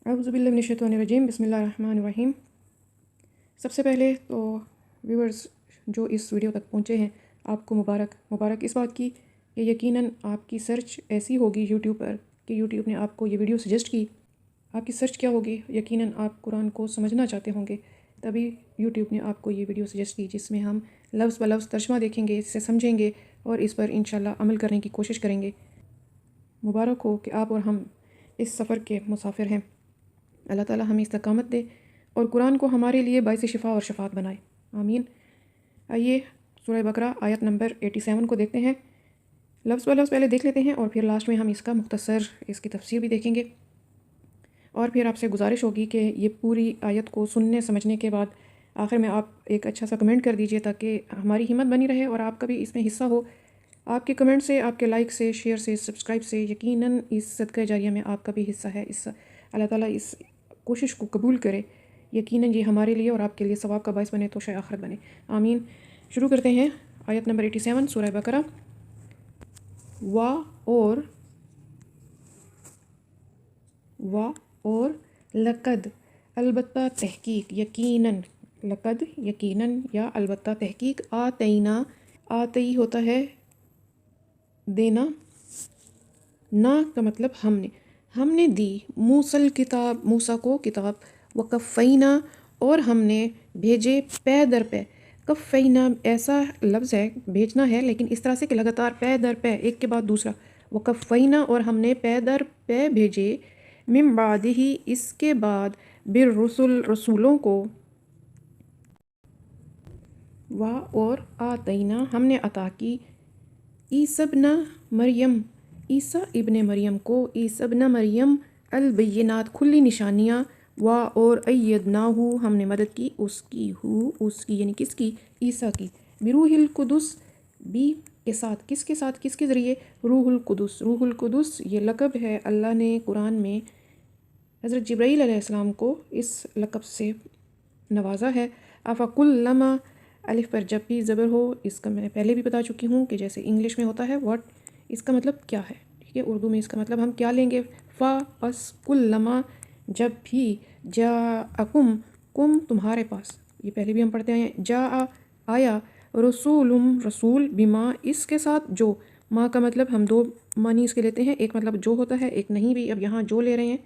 اعوذ باللہ من الشیطان الرجیم، بسم اللہ الرحمن الرحیم۔ سب سے پہلے تو ویورز جو اس ویڈیو تک پہنچے ہیں، آپ کو مبارک اس بات کی کہ یقیناً آپ کی سرچ ایسی ہوگی یوٹیوب پر کہ یوٹیوب نے آپ کو یہ ویڈیو سجیسٹ کی۔ آپ کی سرچ کیا ہوگی؟ یقیناً آپ قرآن کو سمجھنا چاہتے ہوں گے، تبھی یوٹیوب نے آپ کو یہ ویڈیو سجیسٹ کی، جس میں ہم لفظ بلفظ ترجمہ دیکھیں گے، اس سے سمجھیں گے اور اس پر انشاءاللہ عمل کرنے کی کوشش کریں گے۔ مبارک ہو کہ آپ اور ہم اس سفر کے مسافر ہیں۔ اللہ تعالیٰ ہمیں استقامت دے اور قرآن کو ہمارے لیے باعث شفا اور شفاعت بنائے، آمین۔ آئیے سورہ بقرہ آیت نمبر 87 کو دیکھتے ہیں۔ لفظ بلفظ پہلے دیکھ لیتے ہیں اور پھر لاسٹ میں ہم اس کا مختصر اس کی تفسیر بھی دیکھیں گے، اور پھر آپ سے گزارش ہوگی کہ یہ پوری آیت کو سننے سمجھنے کے بعد آخر میں آپ ایک اچھا سا کمنٹ کر دیجئے تاکہ ہماری ہمت بنی رہے اور آپ کا بھی اس میں حصہ ہو۔ آپ کے کمنٹ سے، آپ کے لائک سے، شیئر سے، سبسکرائب سے یقیناً اس صدقہ جاریہ میں آپ کا بھی حصہ ہے۔ اللہ تعالیٰ اس کوشش کو قبول کرے، یقیناً یہ ہمارے لیے اور آپ کے لیے ثواب کا باعث بنے تو شاید آخرت بنے، آمین۔ شروع کرتے ہیں آیت نمبر 87 سورہ بقرہ۔ اور لقد، البتہ تحقیق، یقیناً، لقد یقیناً یا البتہ تحقیق، آتینا، آتی ہوتا ہے دینا، نا کا مطلب ہم نے دی، موسل کتاب، موسیٰ کو کتاب، وکفینا، اور ہم نے بھیجے پے در پے۔ کفینا ایسا لفظ ہے، بھیجنا ہے لیکن اس طرح سے کہ لگاتار پے در پے، ایک کے بعد دوسرا۔ وکفینا، اور ہم نے پے در پے بھیجے، من بعدہ، اس کے بعد، بالرسل، رسولوں کو، اور آتینا، ہم نے عطا کی، عیسی ابن مریم، عیسیٰ ابن مریم کو، عیسی ابن مریم، البینات، کھلی نشانیاں، اور ایدناہ، ہم نے مدد کی اس کی یعنی کس کی؟ عیسیٰ کی، بروح القدس، بھی کے ساتھ، کس کے ساتھ، کس کے ذریعے؟ روح القدس۔ روح القدس یہ لقب ہے، اللہ نے قرآن میں حضرت جبرائیل علیہ السلام کو اس لقب سے نوازا ہے۔ افکلما، الف پر جب بھی زبر ہو، اس کا میں پہلے بھی بتا چکی ہوں کہ جیسے انگلش میں ہوتا ہے واٹ، اس کا مطلب کیا ہے، ٹھیک ہے، اردو میں اس کا مطلب ہم کیا لیں گے؟ پس کلما، جب بھی، جاءکم، کم تمہارے پاس، یہ پہلے بھی ہم پڑھتے آئے ہیں، جاء آیا، رسول، بما اس کے ساتھ، جو، ما کا مطلب ہم دو معنی اس کے لیتے ہیں، ایک مطلب جو ہوتا ہے، ایک نہیں بھی، اب یہاں جو لے رہے ہیں۔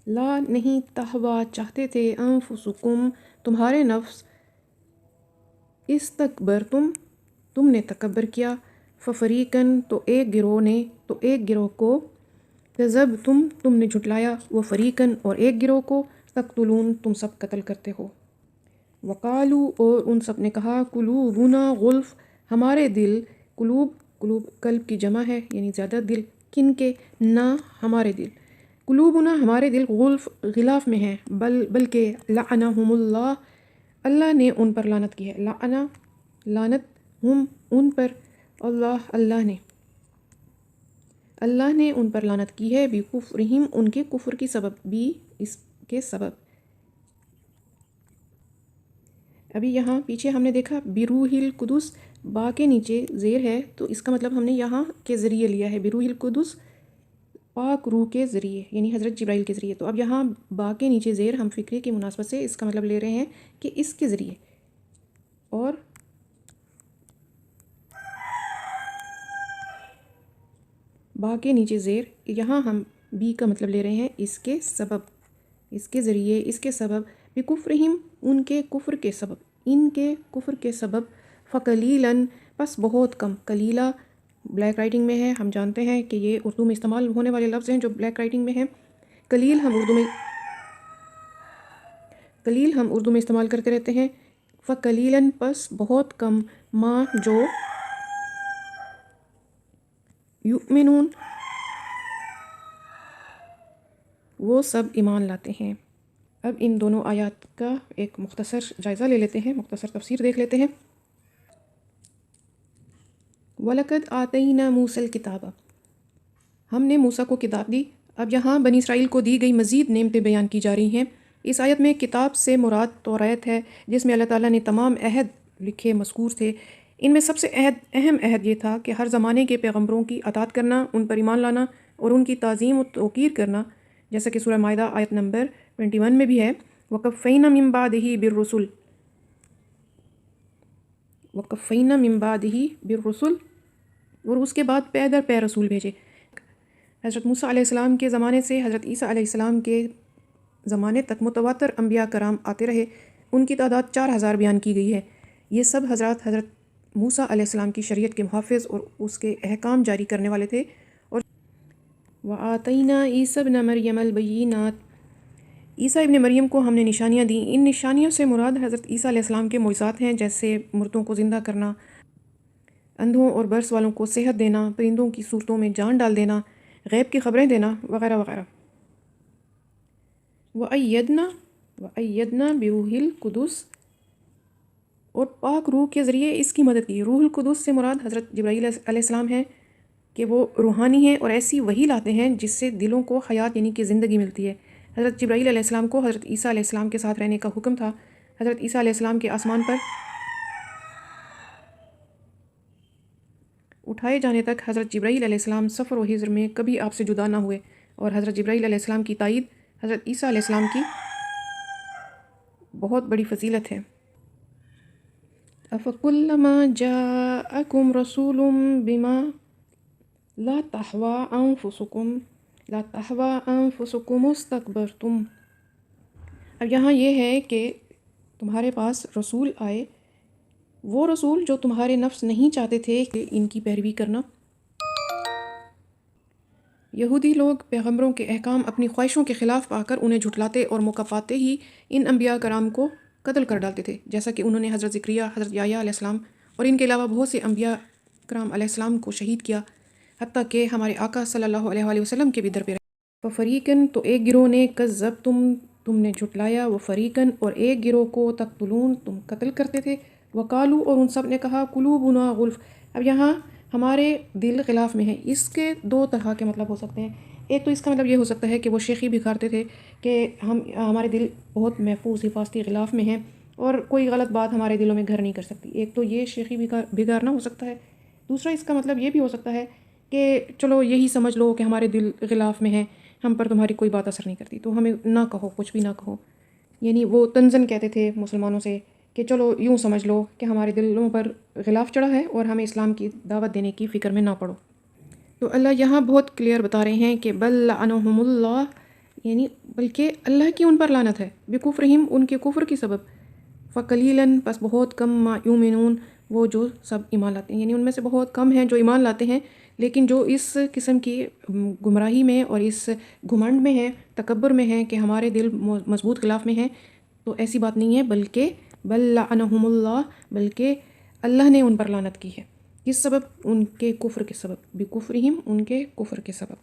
لا نہیں، تہوا چاہتے تھے، انفسکم تمہارے نفس، تم نے تکبر کیا، ففریقن تو ایک گروہ کو، تم نے جھٹلایا، وفریقن اور ایک گروہ کو، تقتلون تم سب قتل کرتے ہو، وقالو اور ان سب نے کہا، قلوبنا غلف ہمارے دل، قلوب قلب کی جمع ہے یعنی زیادہ دل، کن کے؟ نہ ہمارے دل، قلوبنا ہمارے دل، غلف غلاف میں ہیں، بلکہ لعنہم اللہ، اللہ نے ان پر لعنت کی ہے، لعنت، ہم ان پر، اللہ نے ان پر لعنت کی ہے، بکفرہم ان کے کفر کی سبب، بھی اس کے سبب۔ ابھی یہاں پیچھے ہم نے دیکھا بروح القدس، با کے نیچے زیر ہے تو اس کا مطلب ہم نے یہاں کے ذریعے لیا ہے، بروح القدس پاک روح کے ذریعے یعنی حضرت جبرائیل کے ذریعے، تو اب یہاں با کے نیچے زیر ہم فکرے کی مناسبت سے اس کا مطلب لے رہے ہیں کہ اس کے ذریعے، اور با کے نیچے زیر یہاں ہم بی کا مطلب لے رہے ہیں اس کے سبب، اس کے ذریعے، اس کے سبب، بکفرہم ان کے کفر کے سبب، ان کے کفر کے سبب، فقلیلاً پس بہت کم، قلیلہ بلیک رائٹنگ میں ہے، ہم جانتے ہیں کہ یہ اردو میں استعمال ہونے والے لفظ ہیں جو بلیک رائٹنگ میں ہیں، قلیل ہم اردو میں استعمال کرتے رہتے ہیں، فقلیلاً پس بہت کم، ما جو، یؤمنون وہ سب ایمان لاتے ہیں۔ اب ان دونوں آیات کا ایک مختصر جائزہ لے لیتے ہیں، مختصر تفسیر دیکھ لیتے ہیں۔ وَلَقَدْ آتَيْنَا مُوسَى الْكِتَابَ، ہم نے موسیٰ کو کتاب دی۔ اب یہاں بنی اسرائیل کو دی گئی مزید نعمتیں بیان کی جا رہی ہیں۔ اس آیت میں کتاب سے مراد توریت ہے، جس میں اللہ تعالیٰ نے تمام عہد لکھے مذکور تھے، ان میں سب سے اہم عہد یہ تھا کہ ہر زمانے کے پیغمبروں کی اطاعت کرنا، ان پر ایمان لانا اور ان کی تعظیم و توقیر کرنا، جیسا کہ سورہ مائدہ آیت نمبر 21 میں بھی ہے، وَقَفَّيْنَا مِن بَعْدِهِ بِالرُّسُلِ، وَقَفَّيْنَا مِن بَعْدِهِ بِالرُّسُلِ، اور اس کے بعد پے در پے رسول بھیجے۔ حضرت موسیٰ علیہ السلام کے زمانے سے حضرت عیسیٰ علیہ السلام کے زمانے تک متواتر انبیاء کرام آتے رہے، ان کی تعداد 4000 بیان کی گئی ہے۔ یہ سب حضرات حضرت موسیٰ علیہ السلام کی شریعت کے محافظ اور اس کے احکام جاری کرنے والے تھے۔ اور وَآتَيْنَا عِیسَىٰ ابْنَ مَرْیَمَ الْبَیِّنَاتِ، عیسیٰ ابن مریم کو ہم نے نشانیاں دیں۔ ان نشانیوں سے مراد حضرت عیسیٰ علیہ السلام کے معجزات ہیں، جیسے مردوں کو زندہ کرنا، اندھوں اور برس والوں کو صحت دینا، پرندوں کی صورتوں میں جان ڈال دینا، غیب کی خبریں دینا، وغیرہ وغیرہ۔ وَأَيَّدْنَا بِرُوحِ الْقُدُسِ، اور پاک روح کے ذریعے اس کی مدد کی۔ روح القدس سے مراد حضرت جبرائیل علیہ السلام ہیں کہ وہ روحانی ہیں اور ایسی وحی لاتے ہیں جس سے دلوں کو حیات یعنی کہ زندگی ملتی ہے۔ حضرت جبرائیل علیہ السلام کو حضرت عیسیٰ علیہ السلام کے ساتھ رہنے کا حکم تھا۔ حضرت عیسیٰ علیہ السلام کے آسمان پر اٹھائے جانے تک حضرت جبرائیل علیہ السلام سفر و حضر میں کبھی آپ سے جدا نہ ہوئے، اور حضرت جبرائیل علیہ السلام کی تائید حضرت عیسیٰ علیہ السلام کی بہت بڑی فضیلت ہے۔ أَفَكُلَّمَا جَاءَكُمْ رَسُولٌ بِمَا لَا تَحْوَىٰ أَنفُسُكُمُ اسْتَكْبَرْتُمْ، اب یہاں یہ ہے کہ تمہارے پاس رسول آئے، وہ رسول جو تمہارے نفس نہیں چاہتے تھے کہ ان کی پیروی کرنا۔ یہودی لوگ پیغمبروں کے احکام اپنی خواہشوں کے خلاف پا کر انہیں جھٹلاتے اور موقع پاتے ہی ان انبیاء کرام کو قتل کر ڈالتے تھے، جیسا کہ انہوں نے حضرت زکریا، حضرت یحییٰ علیہ السلام اور ان کے علاوہ بہت سے انبیاء کرام علیہ السلام کو شہید کیا، حتیٰ کہ ہمارے آقا صلی اللہ علیہ وآلہ وسلم کے بھی در پہ رہے۔ فَفَرِيقًا، تو ایک گروہ نے کذبتم، تم نے جھٹلایا، وَفَرِيقًا، اور ایک گروہ کو تقتلون، تم قتل کرتے تھے، وَقَالُوا، اور ان سب نے کہا، قُلُوبُنَا غُلْف، اب یہاں ہمارے دل غلاف میں ہیں۔ اس کے دو طرح کے مطلب ہو سکتے ہیں۔ ایک تو اس کا مطلب یہ ہو سکتا ہے کہ وہ شیخی بکھارتے تھے کہ ہمارے دل بہت محفوظ حفاظتی غلاف میں ہیں اور کوئی غلط بات ہمارے دلوں میں گھر نہیں کر سکتی۔ ایک تو یہ شیخی بگارنا ہو سکتا ہے۔ دوسرا اس کا مطلب یہ بھی ہو سکتا ہے کہ چلو یہی سمجھ لو کہ ہمارے دل غلاف میں ہیں، ہم پر تمہاری کوئی بات اثر نہیں کرتی، تو ہمیں نہ کہو، کچھ بھی نہ کہو۔ یعنی وہ طنزاً کہتے تھے مسلمانوں سے کہ چلو یوں سمجھ لو کہ ہمارے دلوں پر غلاف چڑھا ہے اور ہمیں اسلام کی دعوت دینے کی فکر میں نہ پڑو۔ تو اللہ یہاں بہت کلیئر بتا رہے ہیں کہ بل لعنہم اللہ، یعنی بلکہ اللہ کی ان پر لعنت ہے، بکفرہم، ان کے کفر کی سبب، فقلیلاً، پس بہت کم، ما یؤمنون، وہ جو سب ایمان لاتے ہیں، یعنی ان میں سے بہت کم ہیں جو ایمان لاتے ہیں، لیکن جو اس قسم کی گمراہی میں اور اس گھمنڈ میں ہیں، تکبر میں ہیں کہ ہمارے دل مضبوط غلاف میں ہیں، تو ایسی بات نہیں ہے، بلکہ بل لعنہم اللہ، بلکہ اللہ نے ان پر لعنت کی ہے۔ کس سبب؟ ان کے کفر کے سبب، بکفرہم، ان کے کفر کے سبب۔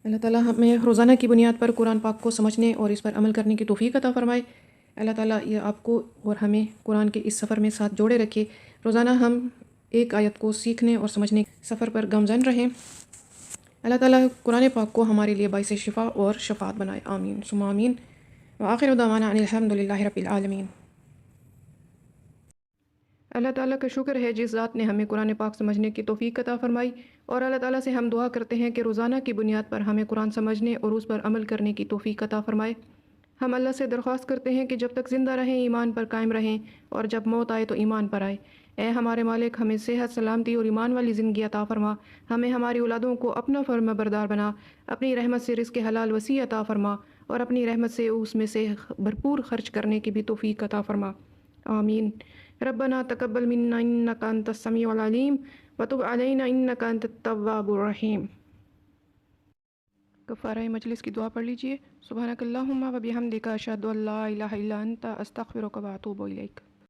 اللہ تعالیٰ ہمیں روزانہ کی بنیاد پر قرآن پاک کو سمجھنے اور اس پر عمل کرنے کی توفیق عطا فرمائے۔ اللہ تعالیٰ یہ آپ کو اور ہمیں قرآن کے اس سفر میں ساتھ جوڑے رکھے، روزانہ ہم ایک آیت کو سیکھنے اور سمجھنے کے سفر پر گامزن رہیں۔ اللہ تعالیٰ قرآن پاک کو ہمارے لیے باعث شفا اور شفاعت بنائے، آمین ثم آمین، وآخر دعوانا ان الحمد للہ رب العالمین۔ اللہ تعالیٰ کا شکر ہے جس ذات نے ہمیں قرآن پاک سمجھنے کی توفیق عطا فرمائی، اور اللہ تعالیٰ سے ہم دعا کرتے ہیں کہ روزانہ کی بنیاد پر ہمیں قرآن سمجھنے اور اس پر عمل کرنے کی توفیق عطا فرمائے۔ ہم اللہ سے درخواست کرتے ہیں کہ جب تک زندہ رہیں ایمان پر قائم رہیں، اور جب موت آئے تو ایمان پر آئے۔ اے ہمارے مالک، ہمیں صحت، سلامتی اور ایمان والی زندگی عطا فرما، ہمیں ہماری اولادوں کو اپنا فرما بردار بنا، اپنی رحمت سے رزق حلال وسیع عطا فرما، اور اپنی رحمت سے اس میں سے بھرپور خرچ کرنے کی بھی توفیق عطا فرما، آمین۔ ربنا تقبل منا انک انت السمیع العلیم وتب علینا انک انت التواب الرحیم۔ کفارہ مجلس کی دعا پڑھ لیجئے۔ سبحانک اللہم و بحمدک، اشہد ان لا الہ الا انت، استغفرک و اتوب الیک۔